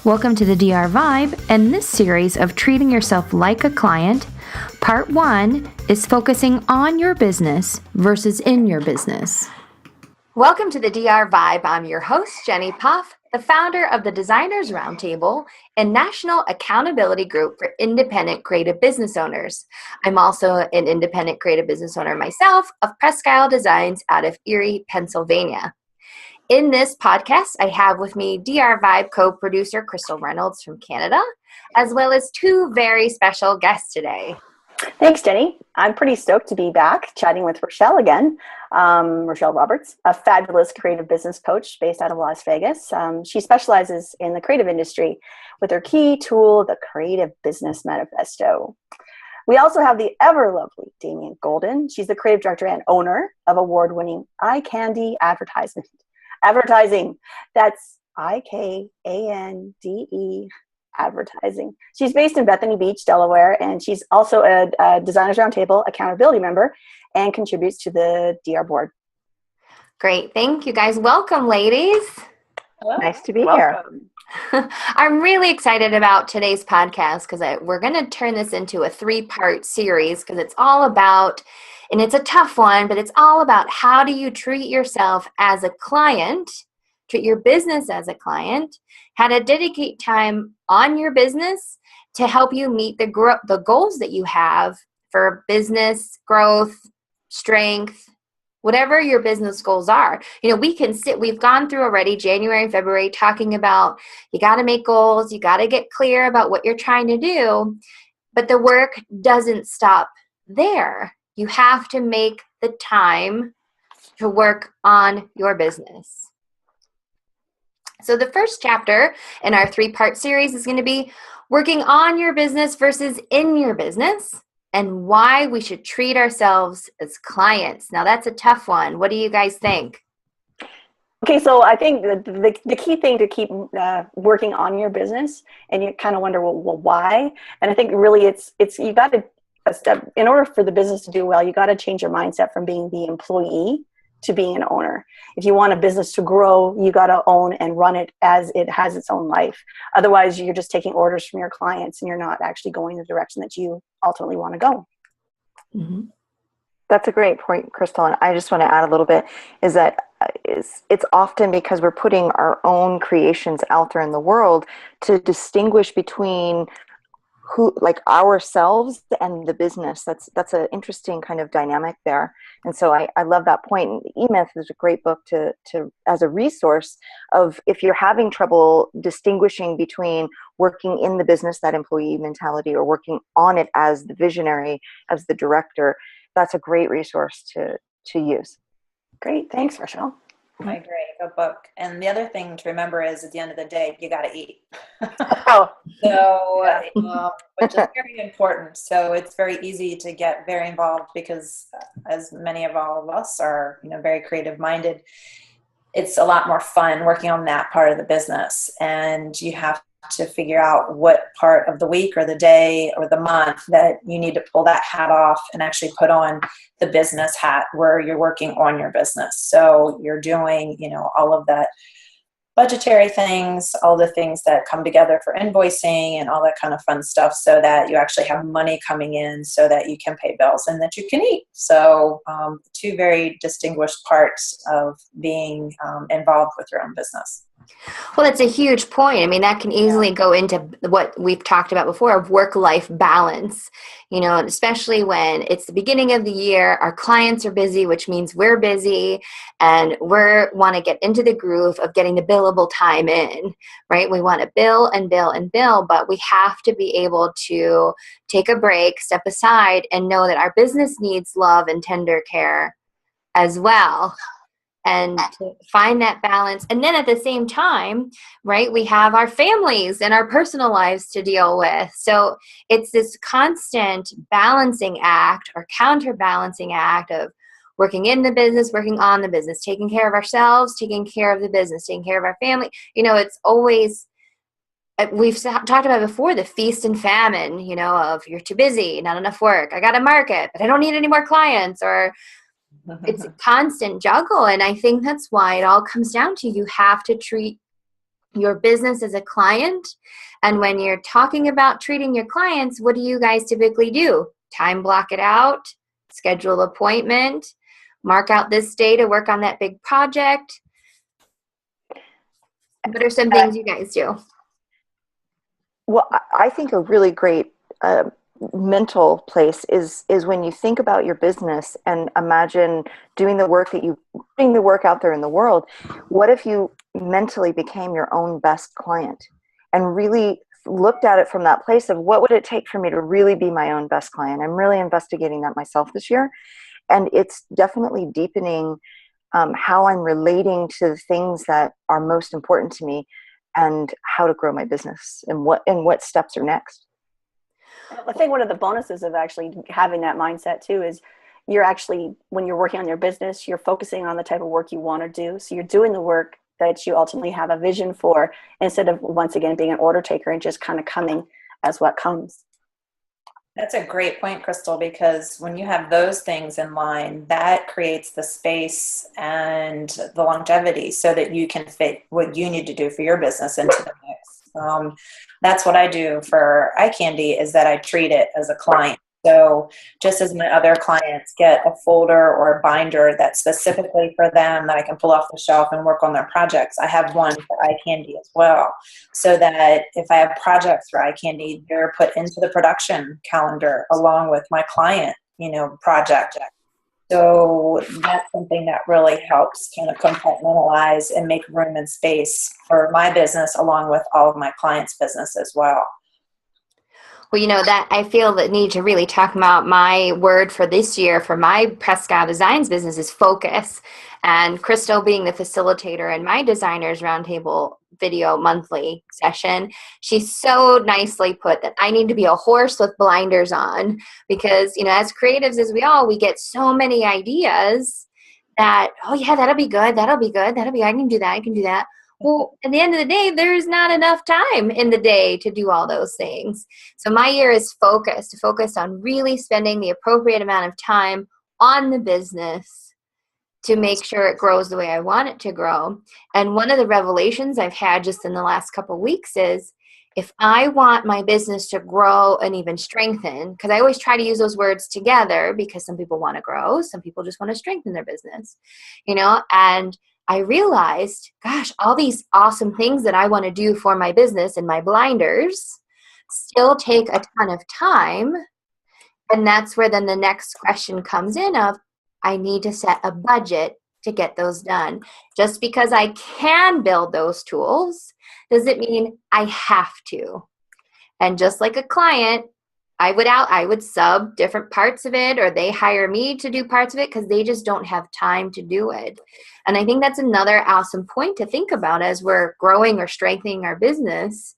Welcome to the DR Vibe and this series of treating yourself like a client. Part 1 is focusing on your business versus in your business. Welcome to the DR Vibe. I'm your host, Jenny Puff, the founder of the Designers Roundtable and National Accountability Group for Independent Creative Business Owners. I'm also an independent creative business owner myself of Presque Isle Designs out of Erie, Pennsylvania. In this podcast, I have with me DR Vibe co-producer Crystal Reynolds from Canada, as well as two very special guests today. Thanks, Jenny. I'm pretty stoked to be back chatting with Rochelle again. Rochelle Roberts, a fabulous creative business coach based out of Las Vegas. She specializes in the creative industry with her key tool, the Creative Business Manifesto. We also have the ever lovely Damien Golden. She's the creative director and owner of award-winning Eye Candy Advertising. That's IKANDE Advertising. She's based in Bethany Beach, Delaware, and she's also a Designers Roundtable accountability member and contributes to the DR board. Great. Thank you, guys. Welcome, ladies. Hello. Nice to be here. I'm really excited about today's podcast because we're going to turn this into a 3-part series because it's all about, and it's a tough one, but it's all about how do you treat yourself as a client, treat your business as a client, how to dedicate time on your business to help you meet the goals that you have for business growth, strength, whatever your business goals are. We've gone through already January and February talking about you got to make goals, you got to get clear about what you're trying to do, but the work doesn't stop there. You have to make the time to work on your business. So the first chapter in our 3-part series is going to be working on your business versus in your business and why we should treat ourselves as clients. Now that's a tough one. What do you guys think? Okay, so I think the key thing to keep working on your business, and you kind of wonder, well, why? And I think really it's you got to, in order for the business to do well, you got to change your mindset from being the employee to being an owner. If you want a business to grow, you got to own and run it as it has its own life. Otherwise, you're just taking orders from your clients and you're not actually going the direction that you ultimately want to go. Mm-hmm. That's a great point, Crystal. And I just want to add a little bit is that it's often because we're putting our own creations out there in the world to distinguish between ourselves and the business. That's an interesting kind of dynamic there. And so I love that point. E-Myth is a great book to as a resource of if you're having trouble distinguishing between working in the business, that employee mentality, or working on it as the visionary, as the director. That's a great resource to use. Great. Thanks, Rochelle. I agree. Good book. And the other thing to remember is at the end of the day, you got to eat. Which is very important. So it's very easy to get very involved because as many of all of us are, very creative minded, it's a lot more fun working on that part of the business. And you have to figure out what part of the week or the day or the month that you need to pull that hat off and actually put on the business hat where you're working on your business. So you're doing, all of that budgetary things, all the things that come together for invoicing and all that kind of fun stuff so that you actually have money coming in so that you can pay bills and that you can eat. So 2 very distinguished parts of being involved with your own business. Well, that's a huge point. I mean, that can easily go into what we've talked about before of work-life balance, especially when it's the beginning of the year, our clients are busy, which means we're busy, and we want to get into the groove of getting the billable time in, right? We want to bill and bill and bill, but we have to be able to take a break, step aside, and know that our business needs love and tender care as well. And to find that balance. And then at the same time, right, we have our families and our personal lives to deal with. So it's this constant balancing act or counterbalancing act of working in the business, working on the business, taking care of ourselves, taking care of the business, taking care of our family. It's always, we've talked about before, the feast and famine, of you're too busy, not enough work. I got to market, but I don't need any more clients, or it's a constant juggle. And I think that's why it all comes down to you have to treat your business as a client. And when you're talking about treating your clients, what do you guys typically do? Time block it out, schedule an appointment, mark out this day to work on that big project. What are some things you guys do? Well, I think a really great mental place is when you think about your business and imagine doing the work out there in the world. What if you mentally became your own best client and really looked at it from that place of what would it take for me to really be my own best client? I'm really investigating that myself this year, and it's definitely deepening how I'm relating to the things that are most important to me and how to grow my business and what steps are next. I think one of the bonuses of actually having that mindset too is you're actually, when you're working on your business, you're focusing on the type of work you want to do. So you're doing the work that you ultimately have a vision for, instead of once again being an order taker and just kind of coming as what comes. That's a great point, Crystal, because when you have those things in line, that creates the space and the longevity so that you can fit what you need to do for your business into the mix. That's what I do for eye candy, is that I treat it as a client. So just as my other clients get a folder or a binder that's specifically for them that I can pull off the shelf and work on their projects, I have one for eye candy as well. So that if I have projects for eye candy, they're put into the production calendar along with my client, project. So that's something that really helps kind of compartmentalize and make room and space for my business along with all of my clients' business as well. Well, that I feel the need to really talk about my word for this year for my Prescott Designs business is focus. And Crystal, being the facilitator in my Designers Roundtable video monthly session, she so nicely put that I need to be a horse with blinders on, because, as creatives, we get so many ideas that, oh yeah, that'll be good. I can do that. Well, at the end of the day, there's not enough time in the day to do all those things. So my year is focused on really spending the appropriate amount of time on the business to make sure it grows the way I want it to grow. And one of the revelations I've had just in the last couple of weeks is, if I want my business to grow and even strengthen, because I always try to use those words together, because some people want to grow, some people just want to strengthen their business, and I realized, gosh, all these awesome things that I want to do for my business and my blinders still take a ton of time. And that's where then the next question comes in of, I need to set a budget to get those done. Just because I can build those tools doesn't mean I have to. And just like a client, I would sub different parts of it, or they hire me to do parts of it because they just don't have time to do it. And I think that's another awesome point to think about as we're growing or strengthening our business.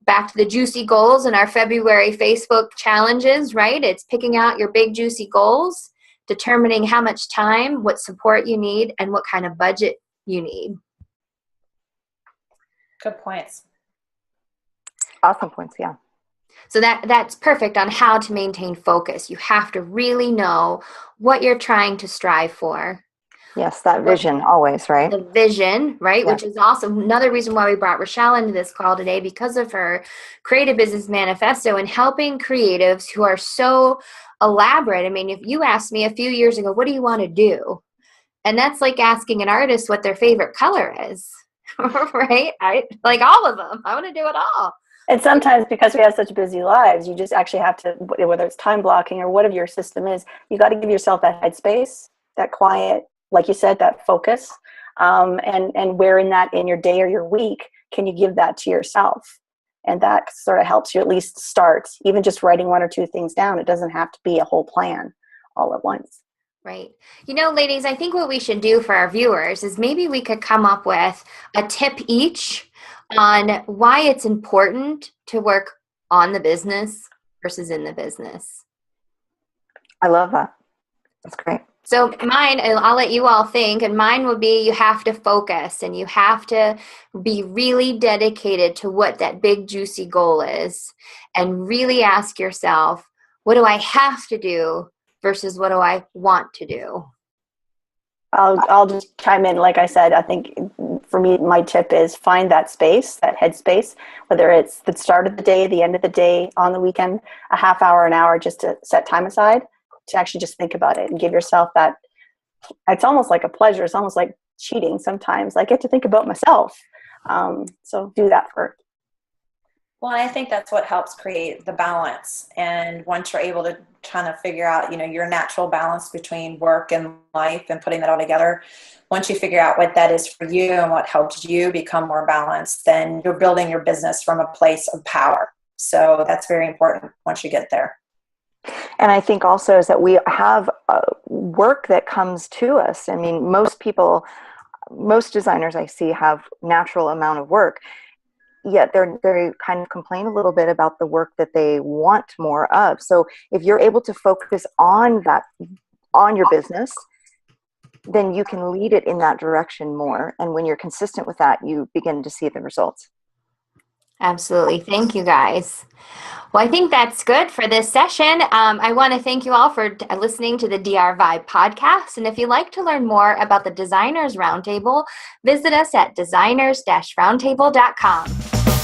Back to the juicy goals in our February Facebook challenges, right? It's picking out your big juicy goals, determining how much time, what support you need, and what kind of budget you need. Good points. Awesome points, yeah. So that's perfect on how to maintain focus. You have to really know what you're trying to strive for. Yes, that vision always, right? The vision, right? Yeah. Which is also another reason why we brought Rochelle into this call today, because of her Creative Business Manifesto and helping creatives who are so elaborate. I mean, if you asked me a few years ago, what do you want to do? And that's like asking an artist what their favorite color is, right? Like all of them. I want to do it all. And sometimes, because we have such busy lives, you just actually have to, whether it's time blocking or whatever your system is, you got to give yourself that headspace, that quiet, like you said, that focus. And where in your day or your week can you give that to yourself? And that sort of helps you at least start, even just writing one or two things down. It doesn't have to be a whole plan all at once. Right. Ladies, I think what we should do for our viewers is maybe we could come up with a tip each on why it's important to work on the business versus in the business. I love that. That's great. So mine, I'll let you all think, and mine would be, you have to focus and you have to be really dedicated to what that big juicy goal is, and really ask yourself, what do I have to do versus what do I want to do? I'll just chime in. Like I said, I think for me, my tip is find that space, that headspace, whether it's the start of the day, the end of the day, on the weekend, a half hour, an hour, just to set time aside to actually just think about it and give yourself that. It's almost like a pleasure. It's almost like cheating sometimes. I get to think about myself. So do that for. Well, I think that's what helps create the balance. And once you're able to kind of figure out, your natural balance between work and life and putting that all together, once you figure out what that is for you and what helps you become more balanced, then you're building your business from a place of power. So that's very important once you get there. And I think also is that we have work that comes to us. I mean, most designers I see have natural amount of work, yet they kind of complain a little bit about the work that they want more of. So if you're able to focus on that, on your business, then you can lead it in that direction more. And when you're consistent with that, you begin to see the results. Absolutely. Thank you, guys. Well, I think that's good for this session. I want to thank you all for listening to the DR Vibe podcast. And if you'd like to learn more about the Designers Roundtable, visit us at designers-roundtable.com.